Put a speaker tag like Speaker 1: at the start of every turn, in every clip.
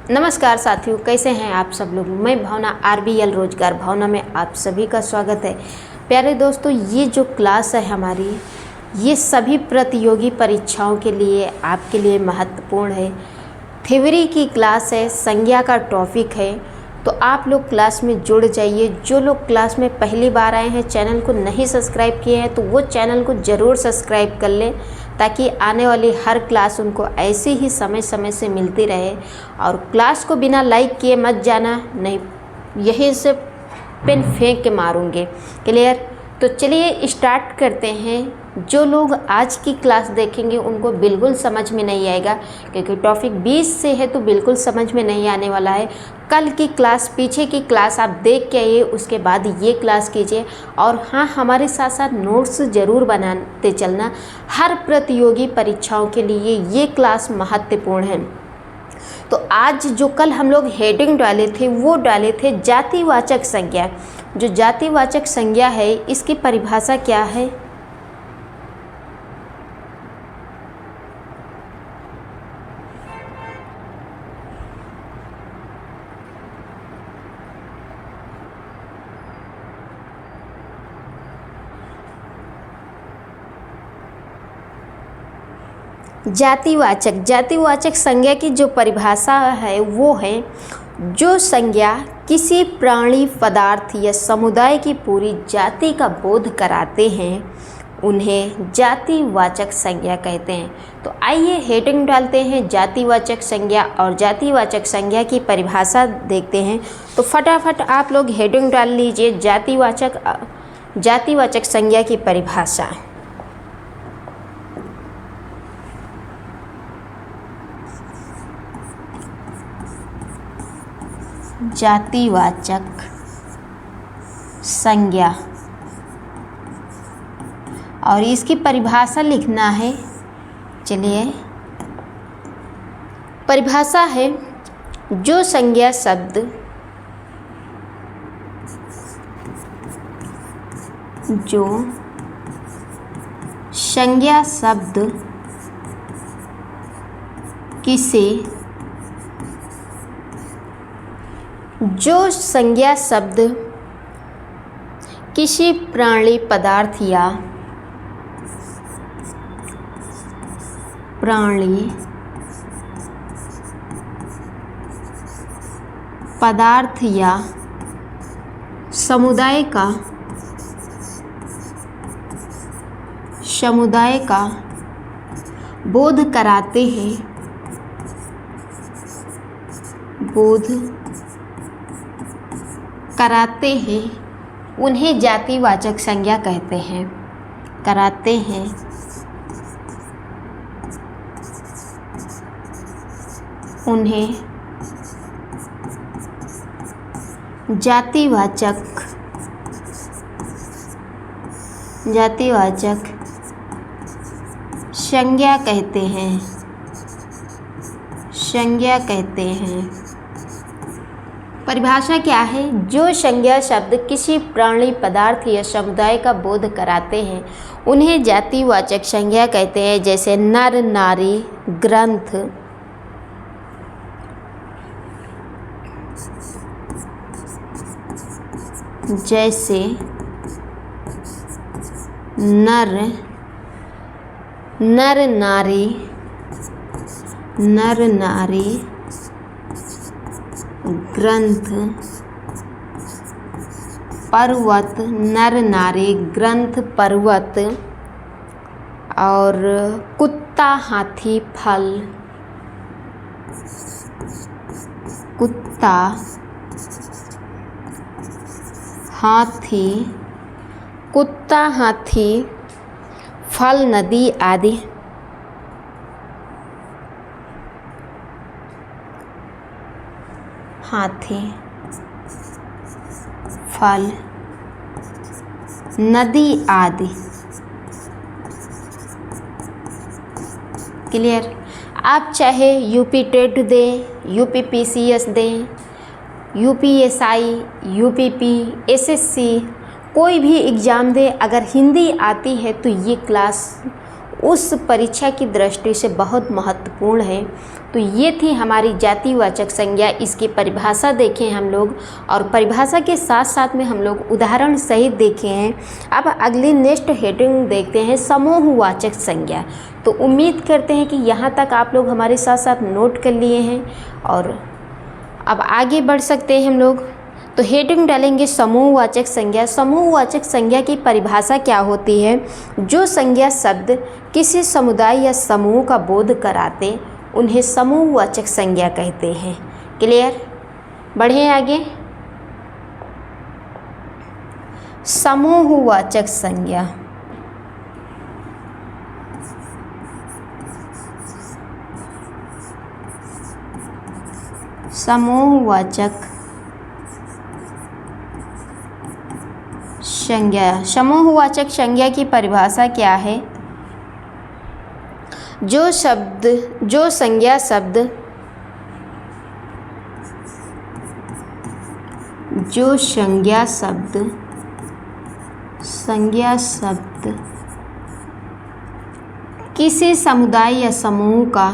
Speaker 1: नमस्कार साथियों, कैसे हैं आप सब लोग। मैं भावना RBL रोजगार भावना में आप सभी का स्वागत है। प्यारे दोस्तों, ये जो क्लास है हमारी, ये सभी प्रतियोगी परीक्षाओं के लिए आपके लिए महत्वपूर्ण है। थ्योरी की क्लास है, संज्ञा का टॉपिक है, तो आप लोग क्लास में जुड़ जाइए। जो लोग क्लास में पहली बार आए हैं, चैनल को नहीं सब्सक्राइब किए हैं, तो वो चैनल को ज़रूर सब्सक्राइब कर लें, ताकि आने वाली हर क्लास उनको ऐसे ही समय समय से मिलती रहे। और क्लास को बिना लाइक किए मत जाना, नहीं यहीं से पेन फेंक के मारूंगे। क्लियर? तो चलिए स्टार्ट करते हैं। जो लोग आज की क्लास देखेंगे उनको बिल्कुल समझ में नहीं आएगा, क्योंकि टॉपिक 20 से है तो बिल्कुल समझ में नहीं आने वाला है। कल की क्लास, पीछे की क्लास आप देख के आइए, उसके बाद ये क्लास कीजिए। और हाँ, हमारे साथ साथ नोट्स ज़रूर बनाते चलना। हर प्रतियोगी परीक्षाओं के लिए ये क्लास महत्वपूर्ण है। तो आज जो कल हम लोग हेडिंग डाले थे, वो डाले थे जातिवाचक संज्ञा। जो जातिवाचक संज्ञा है, इसकी परिभाषा क्या है? जातिवाचक संज्ञा की जो परिभाषा है वो है, जो संज्ञा किसी प्राणी, पदार्थ या समुदाय की पूरी जाति का बोध कराते हैं, उन्हें जातिवाचक संज्ञा कहते हैं। तो आइए हेडिंग डालते हैं जातिवाचक संज्ञा और जातिवाचक संज्ञा की परिभाषा देखते हैं। तो फटाफट आप लोग हेडिंग डाल लीजिए, जातिवाचक संज्ञा की परिभाषा। जातिवाचक संज्ञा, और इसकी परिभाषा लिखना है। चलिए, परिभाषा है, जो संज्ञा शब्द किसी प्राणी, पदार्थ या समुदाय का बोध कराते हैं, उन्हें जातिवाचक संज्ञा कहते हैं। उन्हें जातिवाचक संज्ञा कहते हैं। परिभाषा क्या है? जो संज्ञा शब्द किसी प्राणी, पदार्थ या समुदाय का बोध कराते हैं, उन्हें जातिवाचक संज्ञा कहते हैं। जैसे नर, नारी, ग्रंथ, नर नारी, ग्रंथ, पर्वत, नर नारी, ग्रंथ, पर्वत, और कुत्ता, हाथी, फल। कुत्ता, हाथी, फल, नदी आदि। हाथी, फल, नदी आदि। क्लियर? आप चाहे यूपी टेट दें, UPPCS दें, UPSI, UPP, SSC, कोई भी एग्ज़ाम दे, अगर हिंदी आती है तो ये क्लास उस परीक्षा की दृष्टि से बहुत महत्वपूर्ण है। तो ये थी हमारी जातिवाचक संज्ञा। इसकी परिभाषा देखें हम लोग, और परिभाषा के साथ साथ में हम लोग उदाहरण सहित देखे हैं। अब अगली नेक्स्ट हेडिंग देखते हैं, समूहवाचक संज्ञा। तो उम्मीद करते हैं कि यहाँ तक आप लोग हमारे साथ साथ नोट कर लिए हैं, और अब आगे बढ़ सकते हैं हम लोग। तो हेडिंग डालेंगे समूहवाचक संज्ञा। समूहवाचक संज्ञा की परिभाषा क्या होती है? जो संज्ञा शब्द किसी समुदाय या समूह का बोध कराते उन्हें समूहवाचक संज्ञा कहते हैं। क्लियर? बढ़ें आगे। समूहवाचक संज्ञा। समूहवाचक संज्ञा। समूहवाचक संज्ञा की परिभाषा क्या है? जो संज्ञा शब्द किसी समुदाय या समूह का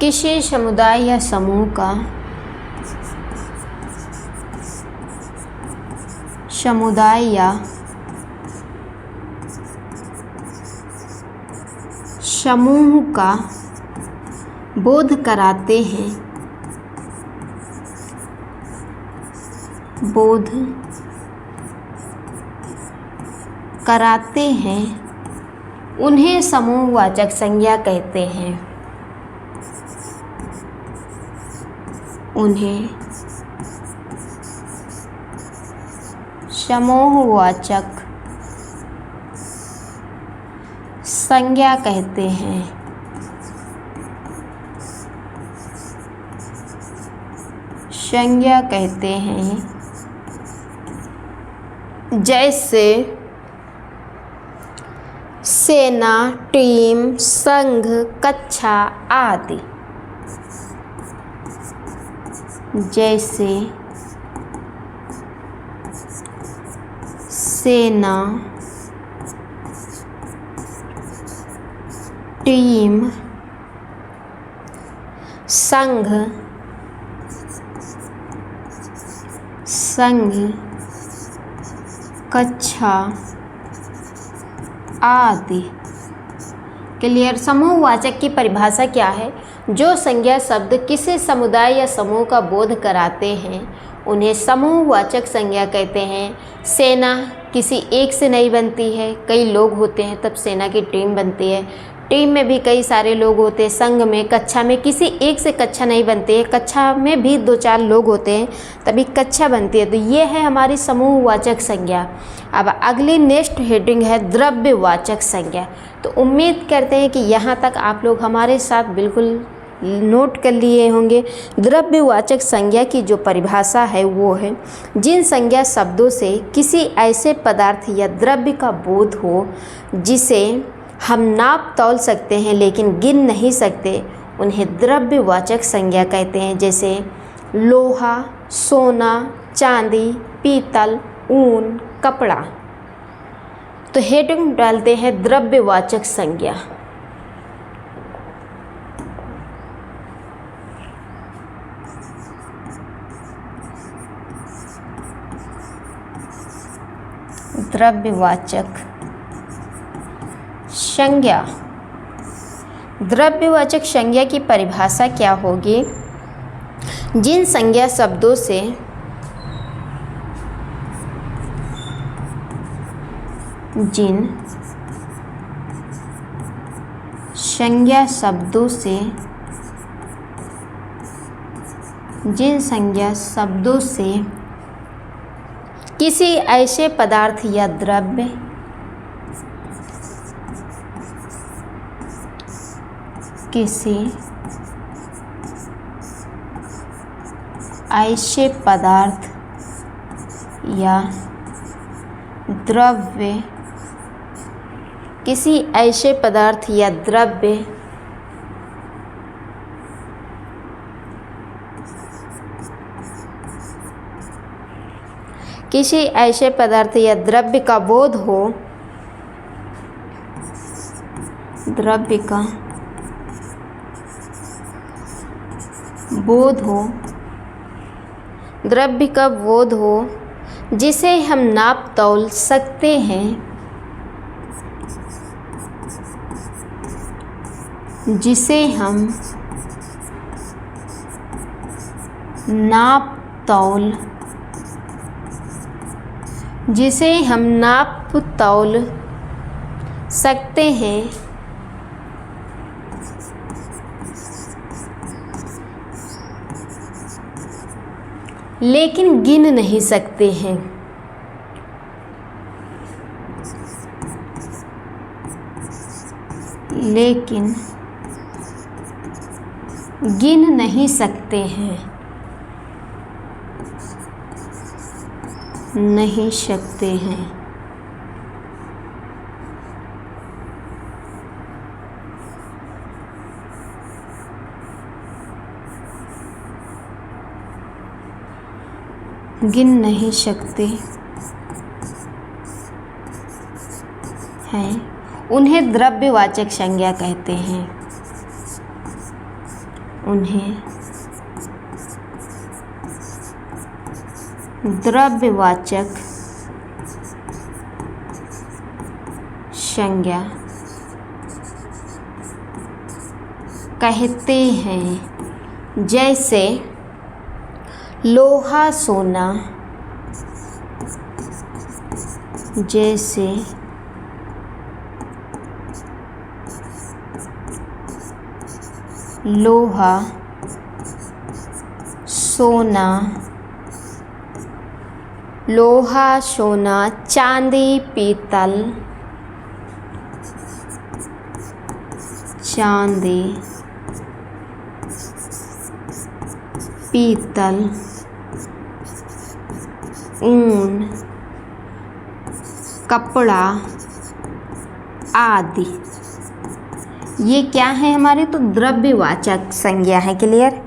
Speaker 1: किसी समुदाय या समूह का समूह का बोध कराते हैं, उन्हें समूहवाचक संज्ञा कहते हैं। उन्हें समूहवाचक संज्ञा कहते हैं। जैसे सेना, टीम, संघ, कक्षा आदि। जैसे सेना, टीम, संघ, कक्षा आदि। क्लियर? समूहवाचक की परिभाषा क्या है? जो संज्ञा शब्द किसी समुदाय या समूह का बोध कराते हैं उन्हें समूहवाचक संज्ञा कहते हैं। सेना किसी एक से नहीं बनती है, कई लोग होते हैं तब सेना की टीम बनती है। टीम में भी कई सारे लोग होते हैं। संघ में, कक्षा में किसी एक से कक्षा नहीं बनती है, कक्षा में भी 2-4 लोग होते हैं तभी कक्षा बनती है। तो ये है हमारी समूहवाचक संज्ञा। अब अगली नेक्स्ट हेडिंग है द्रव्यवाचक संज्ञा। तो उम्मीद करते हैं कि यहाँ तक आप लोग हमारे साथ बिल्कुल नोट कर लिए होंगे। द्रव्यवाचक संज्ञा की जो परिभाषा है वो है, जिन संज्ञा शब्दों से किसी ऐसे पदार्थ या द्रव्य का बोध हो जिसे हम नाप तौल सकते हैं लेकिन गिन नहीं सकते, उन्हें द्रव्यवाचक संज्ञा कहते हैं। जैसे लोहा, सोना, चांदी, पीतल, ऊन, कपड़ा। तो हेडिंग डालते हैं द्रव्यवाचक संज्ञा। द्रव्यवाचक संज्ञा। द्रव्यवाचक संज्ञा की परिभाषा क्या होगी? जिन संज्ञा शब्दों से किसी ऐसे पदार्थ या द्रव्य किसी ऐसे पदार्थ या द्रव्य किसी ऐसे पदार्थ या द्रव्य का बोध हो, द्रव्य का बोध हो, द्रव्य का बोध हो जिसे हम नाप तौल सकते हैं, जिसे हम नाप तौल, जिसे हम नाप तौल सकते हैं, लेकिन गिन नहीं सकते हैं। लेकिन गिन नहीं सकते हैं, नहीं सकते हैं। गिन नहीं सकते हैं, उन्हें द्रव्यवाचक संज्ञा कहते हैं। उन्हें द्रव्यवाचक संज्ञा कहते हैं। जैसे लोहा सोना, जैसे लोहा सोना, लोहा सोना, चांदी पीतल, चांदी पीतल, ऊन, कपड़ा आदि, ये क्या है हमारे? तो द्रव्यवाचक संज्ञा है। क्लियर?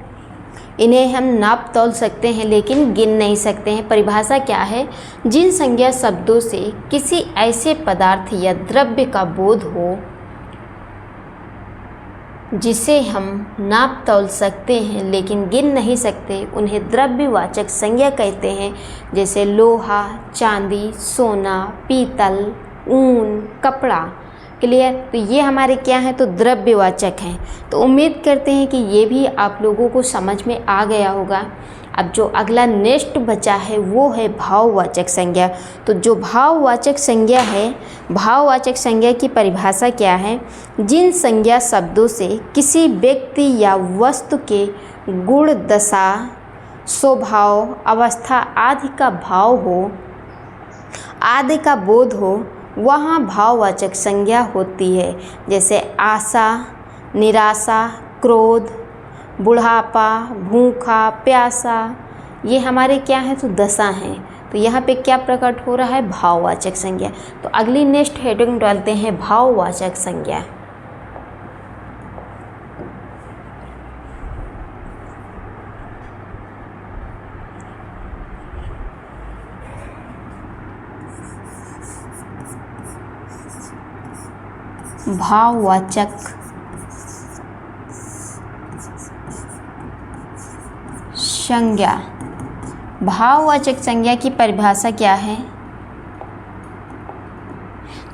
Speaker 1: इन्हें हम नाप तौल सकते हैं लेकिन गिन नहीं सकते हैं। परिभाषा क्या है? जिन संज्ञा शब्दों से किसी ऐसे पदार्थ या द्रव्य का बोध हो जिसे हम नाप तौल सकते हैं लेकिन गिन नहीं सकते, उन्हें द्रव्यवाचक संज्ञा कहते हैं। जैसे लोहा, चांदी, सोना, पीतल, ऊन, कपड़ा। क्लियर? तो ये हमारे क्या हैं? तो द्रव्यवाचक हैं। तो उम्मीद करते हैं कि ये भी आप लोगों को समझ में आ गया होगा। अब जो अगला नेक्स्ट बचा है वो है भाववाचक संज्ञा। तो जो भाववाचक संज्ञा है, भाववाचक संज्ञा की परिभाषा क्या है? जिन संज्ञा शब्दों से किसी व्यक्ति या वस्तु के गुण, दशा, स्वभाव, अवस्था आदि का भाव हो, आदि का बोध हो, वहाँ भाववाचक संज्ञा होती है। जैसे आशा, निराशा, क्रोध, बुढ़ापा, भूखा, प्यासा, ये हमारे क्या हैं? तो दशा हैं। तो यहाँ पे क्या प्रकट हो रहा है? भाववाचक संज्ञा। तो अगली नेक्स्ट हेडिंग डालते हैं भाववाचक संज्ञा। भाववाचक संज्ञा। भाववाचक संज्ञा की परिभाषा क्या है?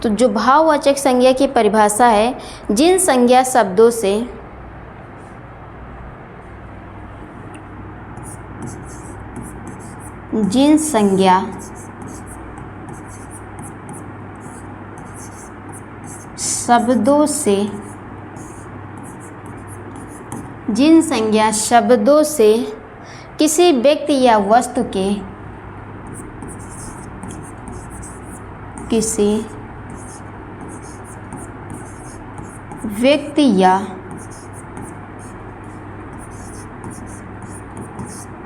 Speaker 1: तो जो भाववाचक संज्ञा की परिभाषा है, जिन संज्ञा शब्दों से जिन संज्ञा शब्दों से जिन संज्ञा शब्दों से किसी व्यक्ति या वस्तु के किसी व्यक्ति या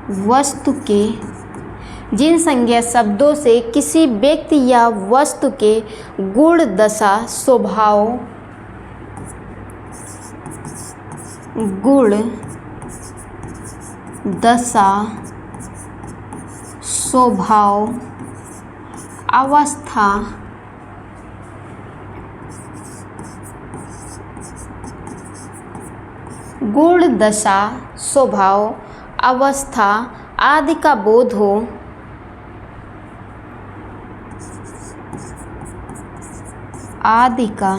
Speaker 1: वस्तु के जिन संज्ञा शब्दों से किसी व्यक्ति या वस्तु के गुण, दशा, स्वभाव, गुण, दशा, स्वभाव अवस्था गुण दशा स्वभाव अवस्था आदि का बोध हो, आदि का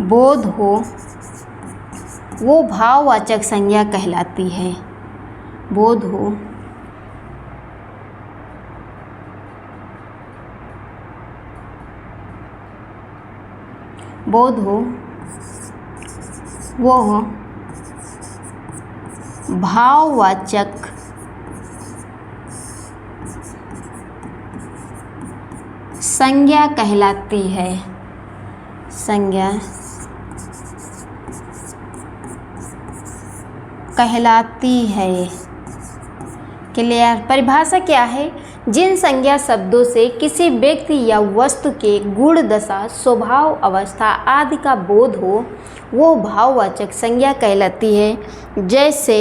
Speaker 1: बोध हो, वो भाववाचक संज्ञा कहलाती है। बोध हो, बोध हो, वो भाववाचक संज्ञा कहलाती है। संज्ञा कहलाती है। क्लियर। परिभाषा क्या है? जिन संज्ञा शब्दों से किसी व्यक्ति या वस्तु के गुण दशा स्वभाव अवस्था आदि का बोध हो वो भाववाचक संज्ञा कहलाती है। जैसे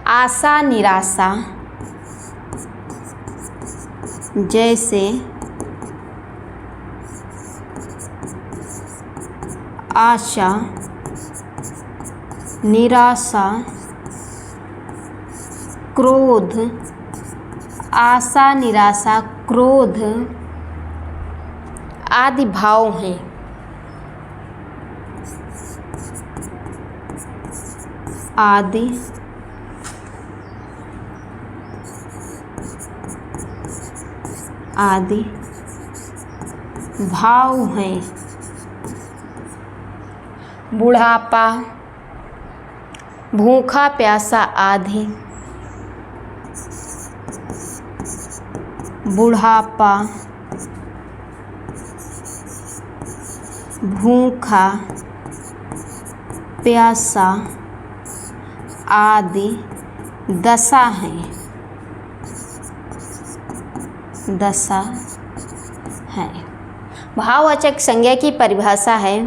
Speaker 1: आशा निराशा, जैसे आशा निराशा क्रोध, आशा निराशा क्रोध आदि भाव हैं। आदि आदि भाव हैं। बुढ़ापा भूखा प्यासा आदि, बुढ़ापा भूखा प्यासा आदि दशा है। दशा है। भाववाचक संज्ञा की परिभाषा है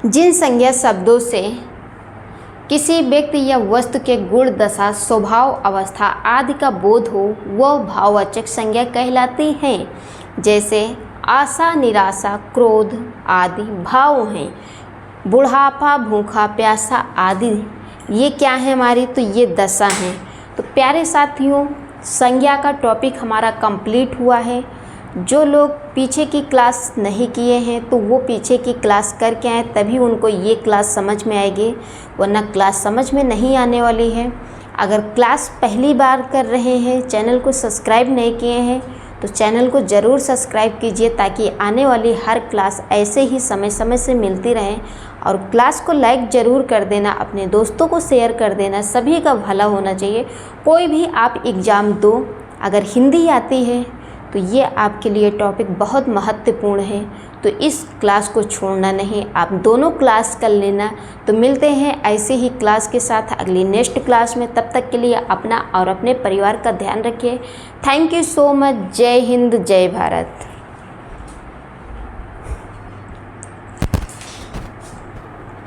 Speaker 1: जिन संज्ञा शब्दों से किसी व्यक्ति या वस्तु के गुण दशा स्वभाव अवस्था आदि का बोध हो वह भाववाचक संज्ञा कहलाती हैं। जैसे आशा निराशा क्रोध आदि भाव हैं। बुढ़ापा भूखा प्यासा आदि ये क्या है हमारी? तो ये दशा हैं। तो प्यारे साथियों, संज्ञा का टॉपिक हमारा कंप्लीट हुआ है। जो लोग पीछे की क्लास नहीं किए हैं तो वो पीछे की क्लास करके आए, तभी उनको ये क्लास समझ में आएगी, वरना क्लास समझ में नहीं आने वाली है। अगर क्लास पहली बार कर रहे हैं, चैनल को सब्सक्राइब नहीं किए हैं तो चैनल को ज़रूर सब्सक्राइब कीजिए ताकि आने वाली हर क्लास ऐसे ही समय समय से मिलती रहे। और क्लास को लाइक ज़रूर कर देना, अपने दोस्तों को शेयर कर देना। सभी का भला होना चाहिए। कोई भी आप एग्ज़ाम दो, अगर हिंदी आती है तो ये आपके लिए टॉपिक बहुत महत्वपूर्ण है। तो इस क्लास को छोड़ना नहीं, आप दोनों क्लास कर लेना। तो मिलते हैं ऐसे ही क्लास के साथ अगली नेक्स्ट क्लास में। तब तक के लिए अपना और अपने परिवार का ध्यान रखिए। Thank you so much. जय हिंद, जय भारत।